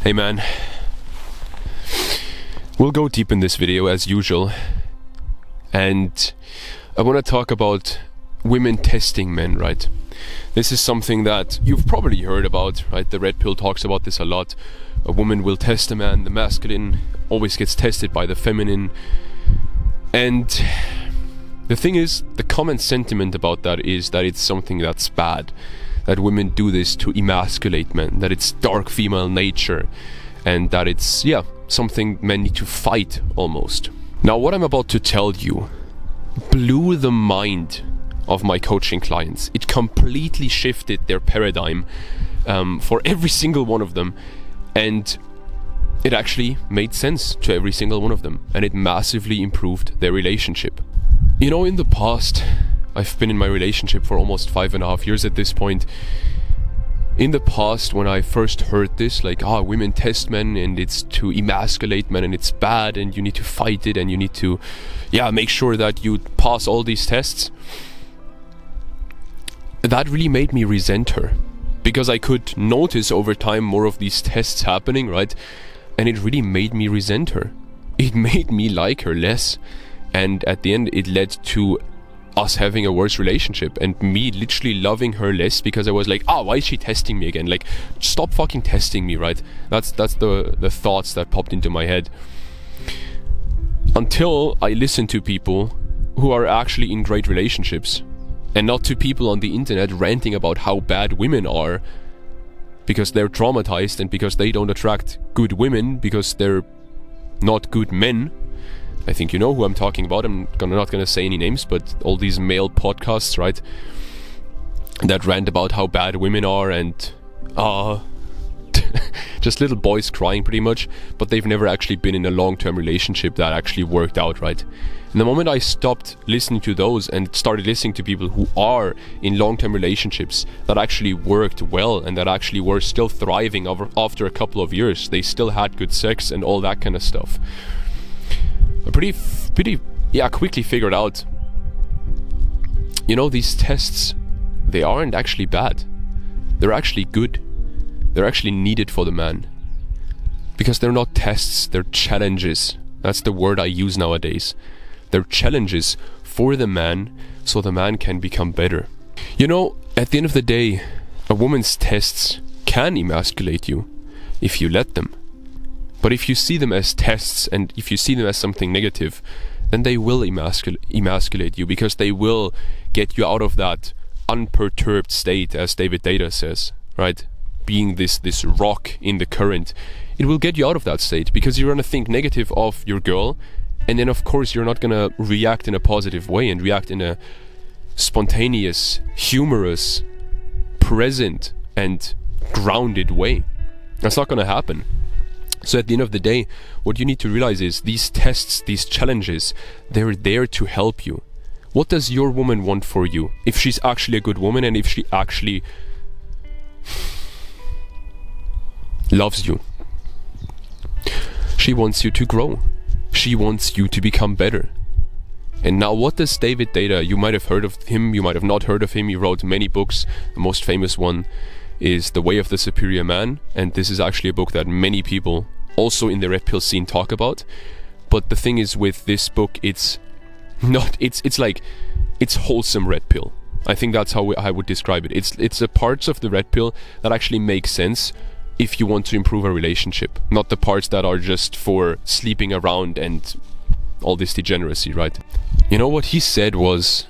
Hey man, we'll go deep in this video as usual, and I want to talk about women testing men, right? This is something that you've probably heard about, right? The red pill talks about this a lot. A woman will test a man, the masculine always gets tested by the feminine. And the thing is, the common sentiment about that is that it's something that's bad. That women do this to emasculate men, that it's dark female nature, and that it's, something men need to fight almost. Now, what I'm about to tell you blew the mind of my coaching clients. It completely shifted their paradigm for every single one of them, and it actually made sense to every single one of them, and it massively improved their relationship. You know, in the past, I've been in my relationship for almost 5.5 years at this point. In the past, when I first heard this, like, women test men and it's to emasculate men and it's bad and you need to fight it and you need to, make sure that you pass all these tests, that really made me resent her. Because I could notice over time more of these tests happening, right? And it really made me resent her. It made me like her less. And at the end, it led to us having a worse relationship and me literally loving her less because I was like, why is she testing me again? Like, stop fucking testing me, right? That's the thoughts that popped into my head. Until I listened to people who are actually in great relationships and not to people on the internet ranting about how bad women are because they're traumatized and because they don't attract good women because they're not good men. I think you know who I'm talking about. I'm not gonna say any names, but all these male podcasts, right, that rant about how bad women are and just little boys crying pretty much, but they've never actually been in a long-term relationship that actually worked out, right? And the moment I stopped listening to those and started listening to people who are in long-term relationships that actually worked well and that actually were still thriving after a couple of years, they still had good sex and all that kind of stuff, I pretty quickly figured out, these tests, they aren't actually bad. They're actually good. They're actually needed for the man. Because they're not tests, they're challenges. That's the word I use nowadays. They're challenges for the man, so the man can become better. At the end of the day, a woman's tests can emasculate you if you let them. But if you see them as tests and if you see them as something negative, then they will emasculate you because they will get you out of that unperturbed state, as David Data says, right? Being this rock in the current. It will get you out of that state because you're going to think negative of your girl, and then of course you're not going to react in a positive way and react in a spontaneous, humorous, present and grounded way. That's not going to happen. So at the end of the day, what you need to realize is these tests, these challenges, they're there to help you. What does your woman want for you? If she's actually a good woman and if she actually loves you. She wants you to grow. She wants you to become better. And now what does David Data, you might have heard of him, you might have not heard of him, he wrote many books. The most famous one is The Way of the Superior Man, and this is actually a book that many people also in the red pill scene talk about. But the thing is with this book, it's wholesome red pill. I think that's how I would describe it. It's the parts of the red pill that actually make sense if you want to improve a relationship, not the parts that are just for sleeping around and all this degeneracy, right? What he said was,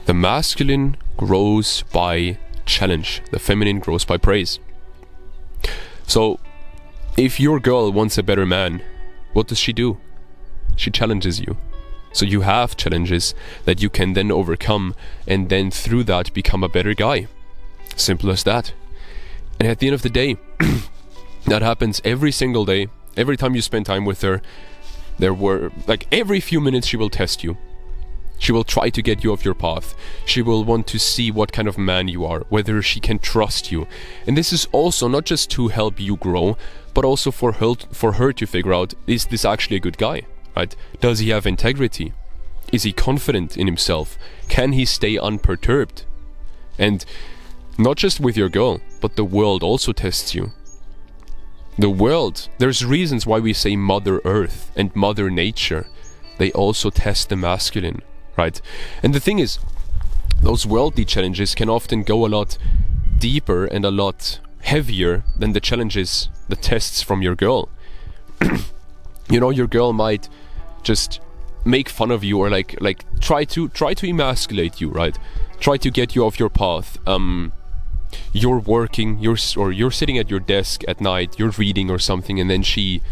the masculine grows by challenge, the feminine grows by praise. So if your girl wants a better man, what does she do? She challenges you. So you have challenges that you can then overcome and then through that become a better guy. Simple as that. And at the end of the day, that happens every single day. Every time you spend time with her, every few minutes she will test you. She will try to get you off your path. She will want to see what kind of man you are, whether she can trust you. And this is also not just to help you grow, but also for her to figure out, is this actually a good guy, right? Does he have integrity? Is he confident in himself? Can he stay unperturbed? And not just with your girl, but the world also tests you. The world, there's reasons why we say Mother Earth and Mother Nature. They also test the masculine, right? And the thing is, those worldly challenges can often go a lot deeper and a lot heavier than the challenges, the tests from your girl. You know, your girl might just make fun of you, or like try to emasculate you, right? Try to get you off your path. You're working, you're sitting at your desk at night, you're reading or something, and then she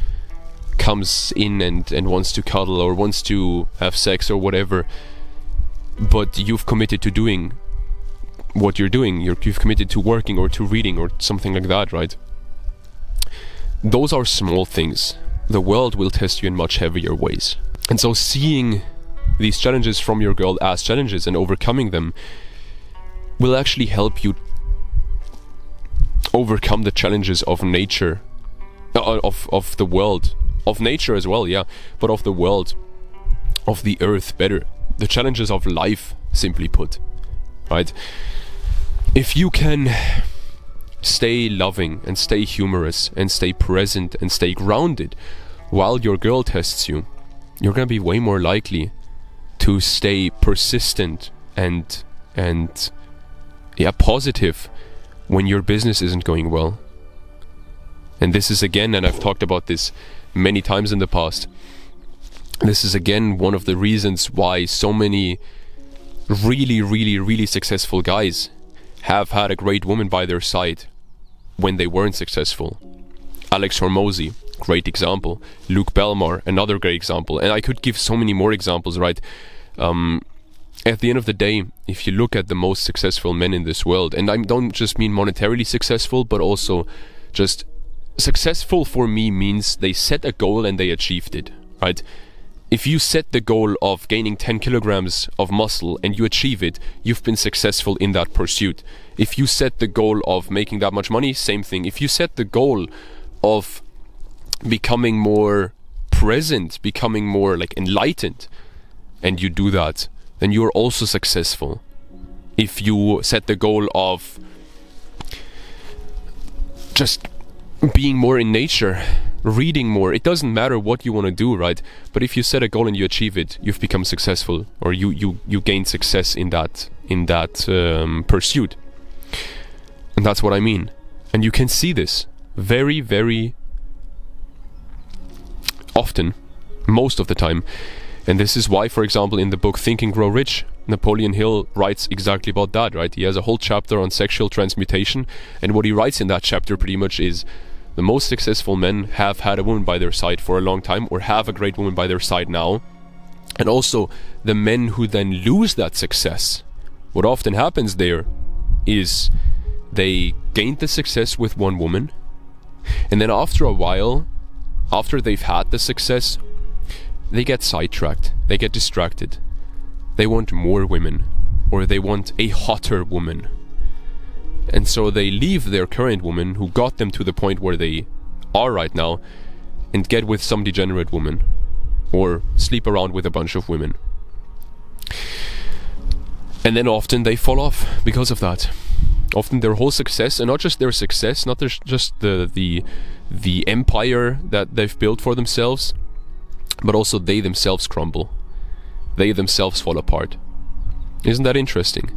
comes in and wants to cuddle or wants to have sex or whatever. But you've committed to doing what you're doing. You've committed to working or to reading or something like that, right? Those are small things. The world will test you in much heavier ways. And so seeing these challenges from your girl as challenges and overcoming them will actually help you overcome the challenges of nature, of the world, of nature as well, yeah, but of the world, of the earth better. The challenges of life, simply put, right? If you can stay loving and stay humorous and stay present and stay grounded while your girl tests you, you're gonna be way more likely to stay persistent and yeah, positive when your business isn't going well. And this is again, and I've talked about this many times in the past, this is again one of the reasons why so many really successful guys have had a great woman by their side when they weren't successful. Alex Hormozy, great example. Luke Belmar, another great example. And I could give so many more examples, right? At the end of the day, if you look at the most successful men in this world, and I don't just mean monetarily successful, but also just successful for me means they set a goal and they achieved it, right? If you set the goal of gaining 10 kilograms of muscle and you achieve it, you've been successful in that pursuit. If you set the goal of making that much money, same thing. If you set the goal of becoming more present, becoming more like enlightened, and you do that, then you're also successful. If you set the goal of just being more in nature, reading more, it doesn't matter what you want to do, right? But if you set a goal and you achieve it, you've become successful, or you gain success in that pursuit. And that's what I mean. And you can see this very often, most of the time. And this is why, for example, in the book Think and Grow Rich, Napoleon Hill writes exactly about that, right? He has a whole chapter on sexual transmutation, and what he writes in that chapter pretty much is the most successful men have had a woman by their side for a long time, or have a great woman by their side now. And also the men who then lose that success, what often happens there is they gained the success with one woman, and then after a while, after they've had the success, they get sidetracked, they get distracted. They want more women, or they want a hotter woman. And so they leave their current woman, who got them to the point where they are right now, and get with some degenerate woman, or sleep around with a bunch of women. And then often they fall off because of that. Often their whole success, and not just their success, not just the empire that they've built for themselves, but also they themselves crumble. They themselves fall apart. Isn't that interesting?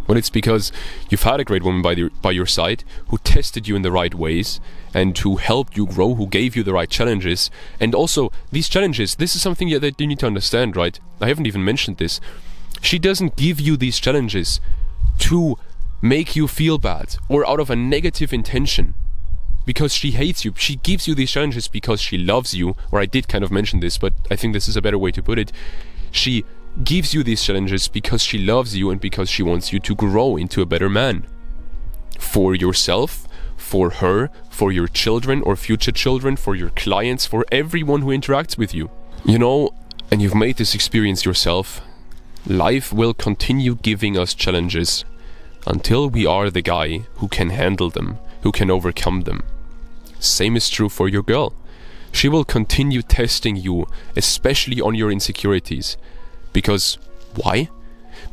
Well, it's because you've had a great woman by your side, who tested you in the right ways, and who helped you grow, who gave you the right challenges. And also, these challenges, this is something that you need to understand, right? I haven't even mentioned this. She doesn't give you these challenges to make you feel bad, or out of a negative intention, because she hates you. She gives you these challenges because she loves you, or I did kind of mention this, but I think this is a better way to put it. She gives you these challenges because she loves you and because she wants you to grow into a better man. For yourself, for her, for your children or future children, for your clients, for everyone who interacts with you. You know, and you've made this experience yourself, life will continue giving us challenges until we are the guy who can handle them, who can overcome them. Same is true for your girl. She will continue testing you, especially on your insecurities. Because, why?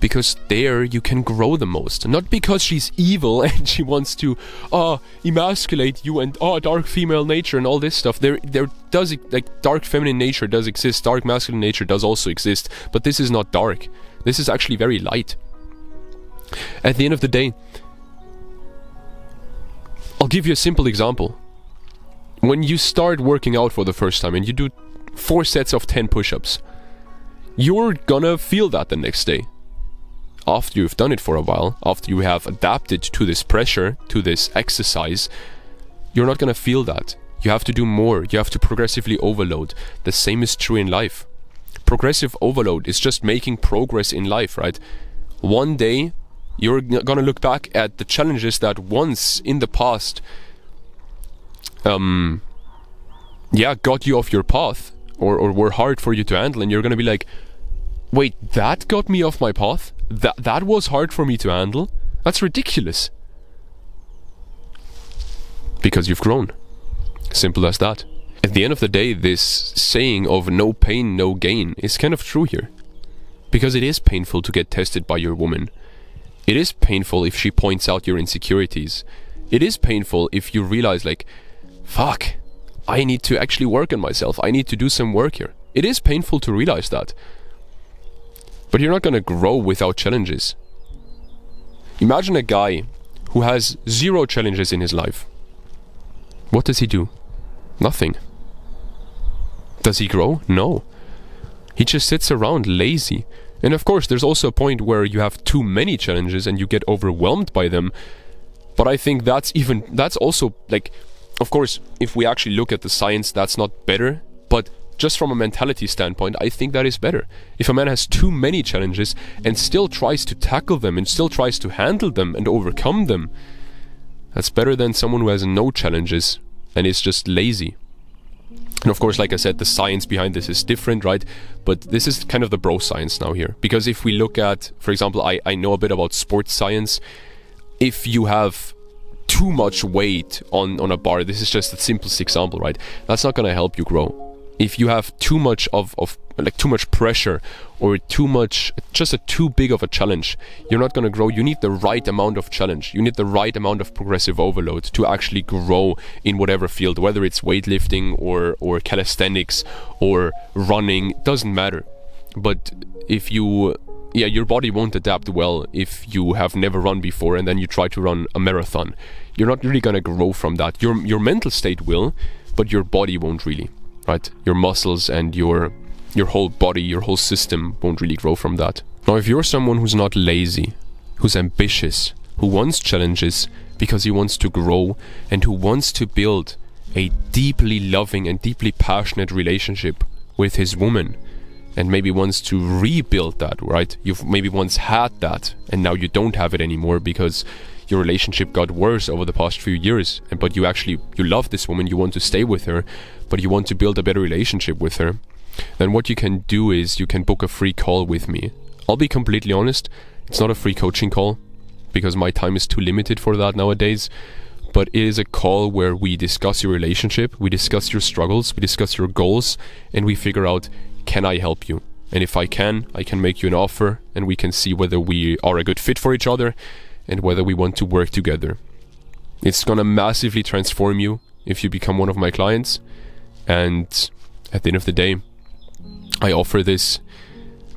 because there you can grow the most. Not because she's evil and she wants to emasculate you and dark female nature and all this stuff. There does, like, dark feminine nature does exist, dark masculine nature does also exist, but this is not dark. This is actually very light. At the end of the day, I'll give you a simple example. When you start working out for the first time and you do 4 sets of 10 push-ups, you're gonna feel that the next day. After you've done it for a while, after you have adapted to this pressure, to this exercise, you're not gonna feel that. You have to do more. You have to progressively overload. The same is true in life. Progressive overload is just making progress in life, right? One day, you're gonna look back at the challenges that once in the past got you off your path, or were hard for you to handle, and you're gonna be like, wait, that got me off my path? That was hard for me to handle? That's ridiculous. Because you've grown. Simple as that. At the end of the day, this saying of no pain, no gain is kind of true here. Because it is painful to get tested by your woman. It is painful if she points out your insecurities. It is painful if you realize, like, fuck, I need to actually work on myself. I need to do some work here. It is painful to realize that. But you're not gonna grow without challenges. Imagine a guy who has 0 challenges in his life. What does he do? Nothing. Does he grow? No. He just sits around lazy. And of course, there's also a point where you have too many challenges and you get overwhelmed by them. But I think that's also, like, of course, if we actually look at the science, that's not better. But just from a mentality standpoint, I think that is better. If a man has too many challenges and still tries to tackle them and still tries to handle them and overcome them, that's better than someone who has no challenges and is just lazy. And of course, like I said, the science behind this is different, right? But this is kind of the bro science now here. Because if we look at, for example, I know a bit about sports science. If you have too much weight on a bar, this is just the simplest example, right? That's not going to help you grow. If you have too much too much pressure or too big of a challenge, you're not going to grow. You need the right amount of challenge. You need the right amount of progressive overload to actually grow in whatever field, whether it's weightlifting or calisthenics or running, doesn't matter. But if your body won't adapt well if you have never run before and then you try to run a marathon. You're not really going to grow from that. Your mental state will, but your body won't really. Right? Your muscles and your whole body, your whole system won't really grow from that. Now, if you're someone who's not lazy, who's ambitious, who wants challenges because he wants to grow and who wants to build a deeply loving and deeply passionate relationship with his woman, and maybe wants to rebuild that, right? You've maybe once had that and now you don't have it anymore because your relationship got worse over the past few years, but you love this woman, you want to stay with her, but you want to build a better relationship with her, then what you can do is you can book a free call with me. I'll be completely honest, it's not a free coaching call because my time is too limited for that nowadays, but it is a call where we discuss your relationship, we discuss your struggles, we discuss your goals, and we figure out, can I help you? And if I can make you an offer and we can see whether we are a good fit for each other and whether we want to work together. It's gonna massively transform you if you become one of my clients. And at the end of the day, I offer this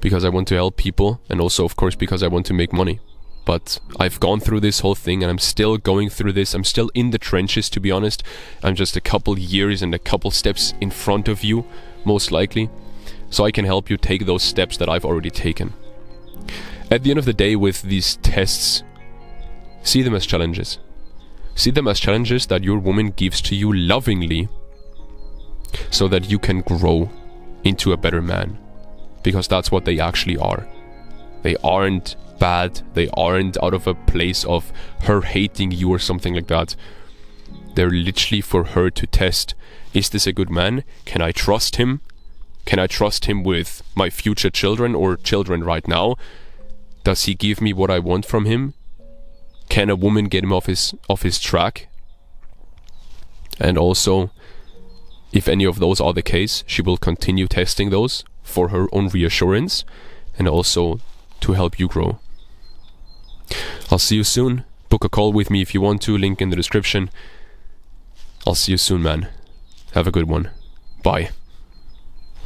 because I want to help people and also, of course, because I want to make money. But I've gone through this whole thing and I'm still going through this. I'm still in the trenches, to be honest. I'm just a couple years and a couple steps in front of you, most likely. So I can help you take those steps that I've already taken. At the end of the day, with these tests, see them as challenges. See them as challenges that your woman gives to you lovingly so that you can grow into a better man. Because that's what they actually are. They aren't bad. They aren't out of a place of her hating you or something like that. They're literally for her to test. Is this a good man? Can I trust him? Can I trust him with my future children or children right now? Does he give me what I want from him? Can a woman get him off his track? And also, if any of those are the case, she will continue testing those for her own reassurance and also to help you grow. I'll see you soon. Book a call with me if you want to, link in the description. I'll see you soon, man. Have a good one. Bye.